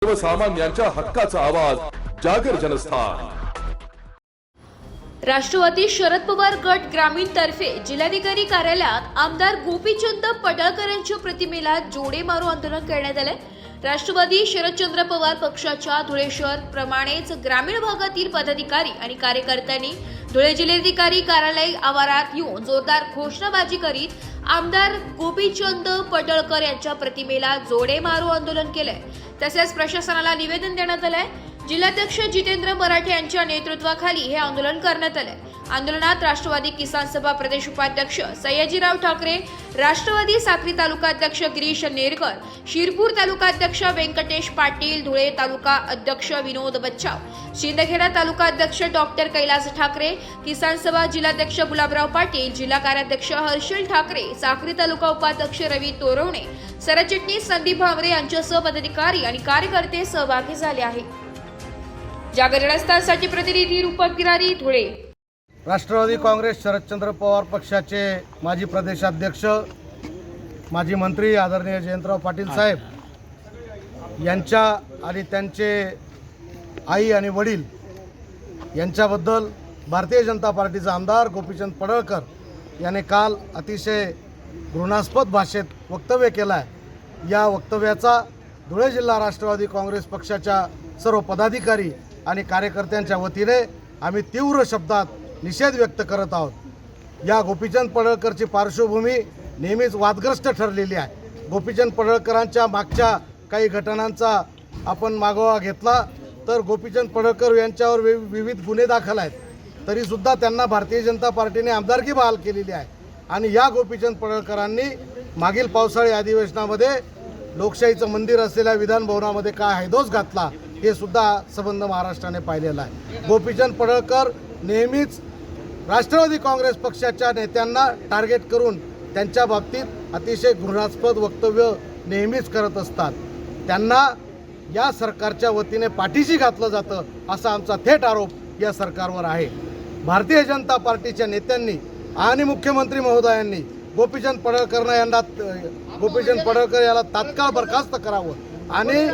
सर्वसामान्यांच्या हक्काचा आवाज जागर जनस्थान। राष्ट्रवादी शरद पवार गट ग्रामीण तर्फे जिल्हाधिकारी कार्यालयात आमदार गोपीचंद पडळकर यांच्या प्रतिमेला जोडे मारो आंदोलन करण्यात आले। राष्ट्रवादी शरदचंद्र पवार पक्षाच्या धुळे शहर प्रमाणेच ग्रामीण भागातील पदाधिकारी आणि कार्यकर्त्यांनी धुळे जिल्हाधिकारी कार्यालय आवारात येऊन जोरदार घोषणाबाजी करीत आमदार गोपीचंद पडळकर यांच्या प्रतिमेला जोडे मारो आंदोलन केले। तसेच प्रशासनाला निवेदन देण्यात आले। जिल्हाध्यक्ष जितेंद्र मराठे यांच्या नेतृत्वाखाली हे आंदोलन करण्यात आले। आंदोलनात राष्ट्रवादी किसान सभा प्रदेश उपाध्यक्ष सयाजीराव ठाकरे, राष्ट्रवादी साक्री तालुका अध्यक्ष गिरीश नेरकर, शिरपूर तालुका अध्यक्ष व्यंकटेश पाटील, धुळे तालुका अध्यक्ष विनोद बच्चाव, शिंदखेडा तालुका अध्यक्ष डॉक्टर कैलास ठाकरे, किसान सभा जिल्हाध्यक्ष गुलाबराव पाटील, जिल्हा कार्याध्यक्ष हर्षल ठाकरे, साक्री तालुका उपाध्यक्ष रवी तोरवणे, सरचिटणीस संदीप भामरे यांच्यासह पदाधिकारी आणि कार्यकर्ते सहभागी झाले आहेत। जागर जनस्थानसाठी प्रतिनिधी रूपक गिरारी, धुळे। राष्ट्रवादी काँग्रेस शरदचंद्र पवार पक्षाचे माजी प्रदेशाध्यक्ष, माजी मंत्री आदरणीय जयंतराव पाटील साहेब यांच्या आणि त्यांचे आई आणि वडील यांच्याबद्दल भारतीय जनता पार्टीचा आमदार गोपीचंद पडळकर याने काल अतिशय घृणास्पद भाषेत वक्तव्य केलं आहे। या वक्तव्याचा धुळे जिल्हा राष्ट्रवादी काँग्रेस पक्षाच्या सर्व पदाधिकारी आणि कार्यकर्त्यांच्या वतीने आम्ही तीव्र शब्दात निषेध व्यक्त करत आहोत। या गोपीचंद पडळकरची पार्श्वभूमी नेहमीच वादग्रस्त ठरलेली आहे। गोपीचंद पडळकरांच्या मागच्या काही घटनांचा आपण मागोवा घेतला तर गोपीचंद पडळकर यांच्यावर विविध गुन्हे दाखल आहेत, तरीसुद्धा त्यांना भारतीय जनता पार्टीने आमदारकी बहाल केलेली आहे। आणि या गोपीचंद पडळकरांनी मागील पावसाळी अधिवेशनामध्ये लोकशाहीचं मंदिर असलेल्या विधान भवनामध्ये काय हैदोस घातला हे सुद्धा संबंध महाराष्ट्राने पाहिलेला आहे। गोपीचंद पडळकर नेहमीच राष्ट्रवादी काँग्रेस पक्षाच्या नेत्यांना टार्गेट करून त्यांच्या बाबतीत अतिशय घृणास्पद वक्तव्य नेहमीच करत असतात। त्यांना या सरकारच्या वतीने पाठीशी घातलं जातं असा आमचा थेट आरोप या सरकारवर आहे। भारतीय जनता पार्टीच्या नेत्यांनी आणि मुख्यमंत्री महोदयांनी गोपीचंद पडळकर याला तात्काळ बरखास्त करावं आणि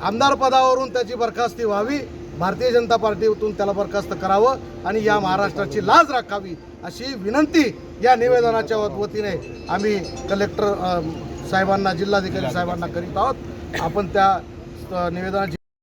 आमदार पदावरून त्याची बरखास्ती व्हावी, भारतीय जनता पार्टीतून त्याला बरखास्त करावं आणि या महाराष्ट्राची लाज राखावी अशी विनंती या निवेदनाच्या वतीने आम्ही कलेक्टर साहेबांना, जिल्हाधिकारी साहेबांना करीत आहोत। आपण त्या निवेदनाची